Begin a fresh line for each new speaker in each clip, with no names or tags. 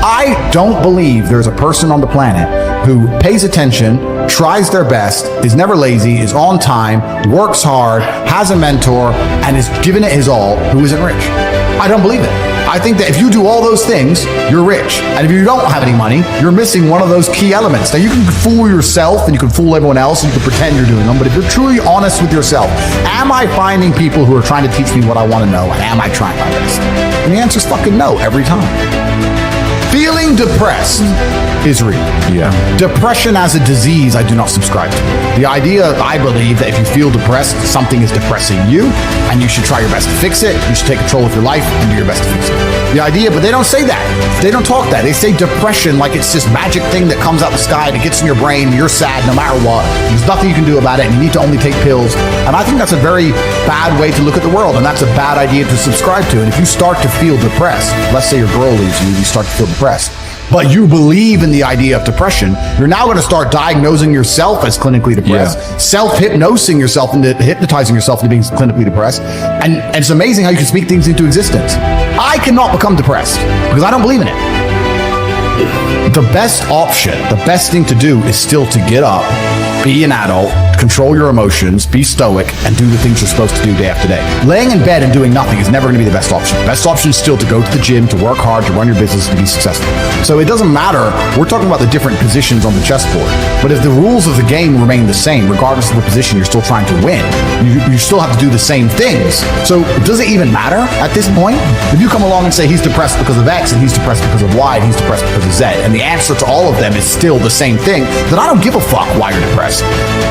I don't believe there's a person on the planet who pays attention, tries their best, is never lazy, is on time, works hard, has a mentor, and is giving it his all, who isn't rich. I don't believe it. I think that if you do all those things, you're rich. And if you don't have any money, you're missing one of those key elements. Now, you can fool yourself and you can fool everyone else and you can pretend you're doing them, but if you're truly honest with yourself, am I finding people who are trying to teach me what I want to know, and am I trying my best? And the answer is fucking no every time. Feeling depressed is real.
Yeah.
Depression as a disease, I do not subscribe to. The idea, I believe, that if you feel depressed, something is depressing you, and you should try your best to fix it. You should take control of your life and do your best to fix it. The idea, but they don't say that. They don't talk that. They say depression like it's this magic thing that comes out the sky, that gets in your brain, and you're sad no matter what. There's nothing you can do about it, and you need to only take pills. And I think that's a very bad way to look at the world, and that's a bad idea to subscribe to. And if you start to feel depressed, let's say your girl leaves you, you start to feel depressed, but you believe in the idea of depression, you're now going to start diagnosing yourself as clinically depressed, self-hypnosing yourself into hypnotizing yourself into being clinically depressed. And it's amazing how you can speak things into existence. I cannot become depressed because I don't believe in it. The best option, the best thing to do is still to get up, be an adult, control your emotions, be stoic, and do the things you're supposed to do day after day. Laying in bed and doing nothing is never going to be the best option. The best option is still to go to the gym, to work hard, to run your business, to be successful. So it doesn't matter. We're talking about the different positions on the chessboard. But if the rules of the game remain the same, regardless of the position you're still trying to win, you still have to do the same things. So does it even matter at this point? If you come along and say he's depressed because of X, and he's depressed because of Y, and he's depressed because of Z, and the answer to all of them is still the same thing, then I don't give a fuck why you're depressed.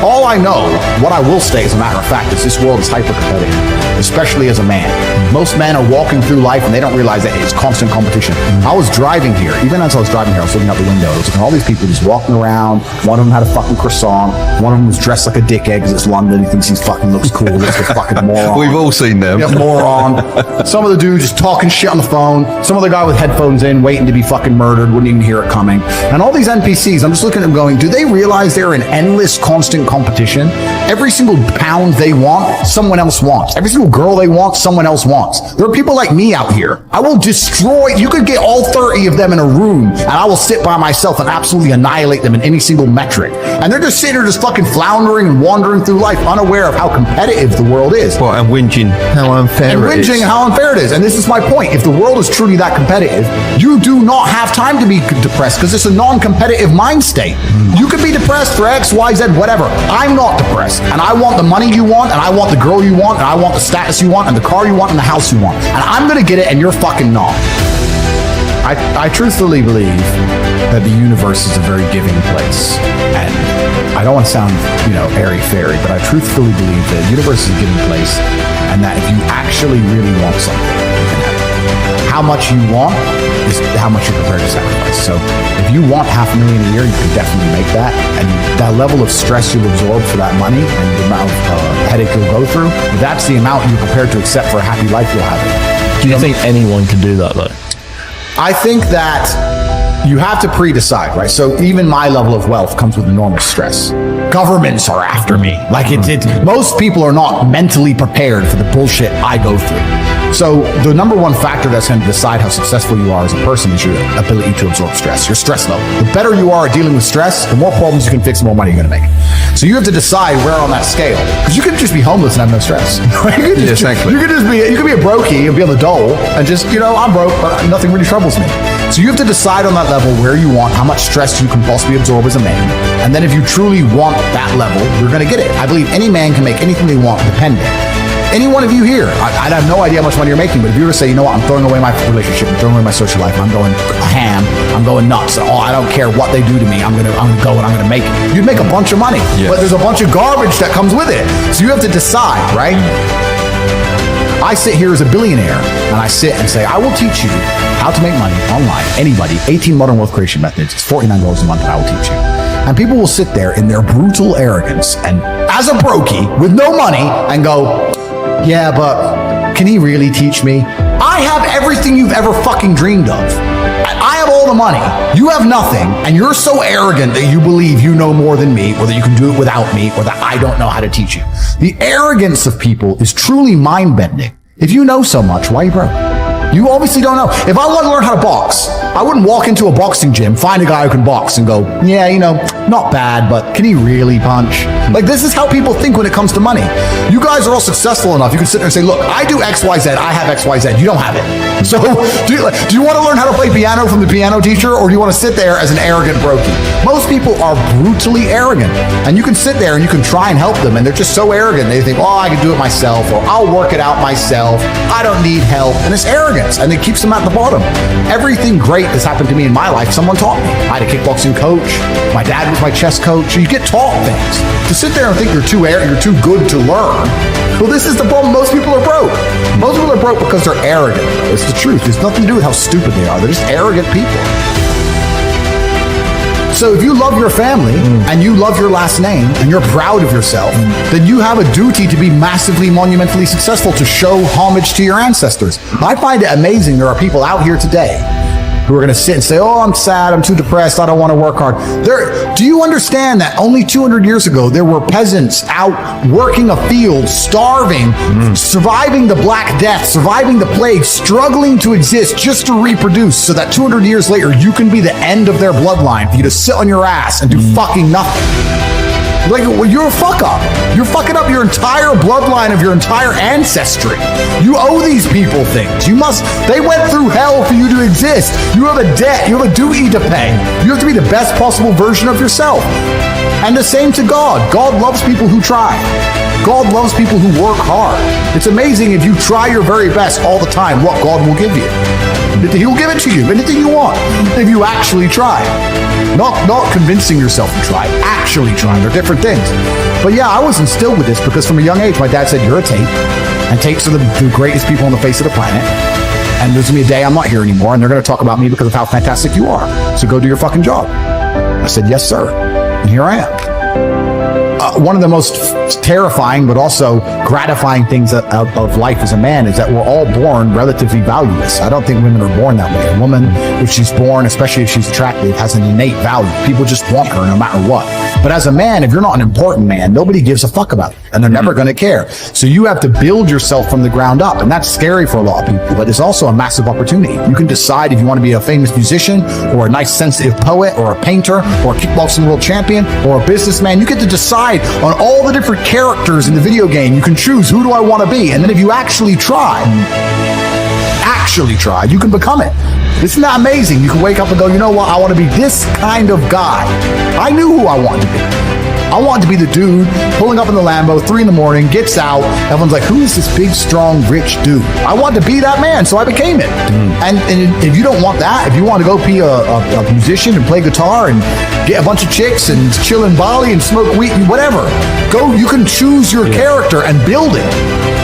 All I know, what I will say as a matter of fact, is this world is hyper-competitive, especially as a man. Most men are walking through life and they don't realize that it's constant competition. I was driving here, even as I was driving here, I was looking out the window, I was looking at all these people just walking around. One of them had a fucking croissant, one of them was dressed like a dickhead because it's London, he thinks he fucking looks cool, looks like a fucking moron.
We've all seen them.
Yeah, moron. Some of the dudes just talking shit on the phone, some other guy with headphones in, waiting to be fucking murdered, wouldn't even hear it coming. And all these NPCs, I'm just looking at them going, do they realize they're in endless, constant competition? Every single pound they want, someone else wants. Every single girl they want, someone else wants. There are people like me out here. I will destroy, you could get all 30 of them in a room, and I will sit by myself and absolutely annihilate them in any single metric. And they're just sitting there just fucking floundering and wandering through life, unaware of how competitive the world is.
Well, and whinging how unfair it is.
And whinging how unfair it is. And this is my point. If the world is truly that competitive, you do not have time to be depressed because it's a non-competitive mind state. You could be depressed for X, Y, Z, whatever. I'm not depressed. And I want the money you want, and I want the girl you want, and I want the status you want, and the car you want, and the house you want. And I'm going to get it, and you're fucking not. I truthfully believe that the universe is a very giving place. And I don't want to sound, airy-fairy, but I truthfully believe that the universe is a giving place, and that if you actually really want something, you can have it. How much you want is how much you're prepared to sacrifice. So if you want $500,000 a year, you can definitely make that. And that level of stress you'll absorb for that money and the amount of headache you'll go through, that's the amount you're prepared to accept for a happy life you'll have.
Do you think anyone can do that, though?
I think that you have to pre-decide, right? So even my level of wealth comes with enormous stress. Governments are after me. Most people are not mentally prepared for the bullshit I go through. So the number one factor that's going to decide how successful you are as a person is your ability to absorb stress, your stress level. The better you are at dealing with stress, the more problems you can fix, the more money you're going to make. So you have to decide where on that scale, because you could just be homeless and have no stress. You could be a brokey and be on the dole and just, I'm broke, but nothing really troubles me. So you have to decide on that level where you want, how much stress you can possibly absorb as a man. And then if you truly want that level, you're going to get it. I believe any man can make anything they want dependent. Any one of you here, I have no idea how much money you're making, but if you were to say, you know what, I'm throwing away my relationship, I'm throwing away my social life, I'm going ham, I'm going nuts, I don't care what they do to me, I'm gonna go and I'm gonna make it. You'd make a bunch of money, but there's a bunch of garbage that comes with it. So you have to decide, right? I sit here as a billionaire, and I sit and say, I will teach you how to make money online. Anybody, 18 modern wealth creation methods, it's $49 a month, and I will teach you. And people will sit there in their brutal arrogance, and as a brokey with no money, and go, yeah, but can he really teach me? I have everything you've ever fucking dreamed of. I have all the money. You have nothing, and you're so arrogant that you believe you know more than me, or that you can do it without me, or that I don't know how to teach you. The arrogance of people is truly mind-bending. If you know so much, why are you broke? You obviously don't know. If I want to learn how to box, I wouldn't walk into a boxing gym, find a guy who can box and go, yeah, you know, not bad, but can he really punch? Like, this is how people think when it comes to money. You guys are all successful enough. You can sit there and say, look, I do X, Y, Z. I have X, Y, Z. You don't have it. So do you want to learn how to play piano from the piano teacher, or do you want to sit there as an arrogant brokey? Most people are brutally arrogant, and you can sit there and you can try and help them, and they're just so arrogant. They think, oh, I can do it myself, or I'll work it out myself. I don't need help. And it's arrogance, and it keeps them at the bottom. Everything great that's happened to me in my life, someone taught me. I had a kickboxing coach. My dad was my chess coach. So you get taught things. To sit there and think you're too good to learn, well, this is the problem. Most people are broke. Most people are broke because they're arrogant. It's the truth. There's nothing to do with how stupid they are. They're just arrogant people. So if you love your family and you love your last name and you're proud of yourself, then you have a duty to be massively, monumentally successful, to show homage to your ancestors. I find it amazing there are people out here today who are going to sit and say, oh, I'm sad, I'm too depressed, I don't want to work hard. Do you understand that only 200 years ago, there were peasants out working a field, starving, surviving the Black Death, surviving the plague, struggling to exist just to reproduce, so that 200 years later, you can be the end of their bloodline, for you to sit on your ass and do fucking nothing. Like, well, you're a fuck up. You're fucking up your entire bloodline of your entire ancestry. You owe these people things. They went through hell for you to exist. You have a debt. You have a duty to pay. You have to be the best possible version of yourself. And the same to God. God loves people who try. God loves people who work hard. It's amazing if you try your very best all the time, what God will give you. He'll give it to you, anything you want, if you actually try. Not convincing yourself to try, actually trying. They're different things. But yeah, I was instilled with this because from a young age, my dad said, you're a Tate, and Tates are the greatest people on the face of the planet. And there's going to be a day I'm not here anymore, and they're going to talk about me because of how fantastic you are. So go do your fucking job. I said, yes, sir. And here I am. One of the most terrifying but also gratifying things of life as a man is that we're all born relatively valueless. I don't think women are born that way. A woman, if she's born, especially if she's attractive, has an innate value. People just want her no matter what. But as a man, if you're not an important man, nobody gives a fuck about it, and they're never going to care. So you have to build yourself from the ground up, and that's scary for a lot of people, but it's also a massive opportunity. You can decide if you want to be a famous musician, or a nice sensitive poet, or a painter, or a kickboxing world champion, or a businessman. You get to decide on all the different characters in the video game. You can choose, who do I want to be? And then if you actually try, you can become it. Isn't that amazing? You can wake up and go, you know what? I want to be this kind of guy. I knew who I wanted to be. I wanted to be the dude pulling up in the Lambo, 3 a.m, gets out. Everyone's like, who is this big, strong, rich dude? I wanted to be that man, so I became it. And if you don't want that, if you want to go be a musician and play guitar and get a bunch of chicks and chill in Bali and smoke weed, whatever, go. You can choose your character and build it.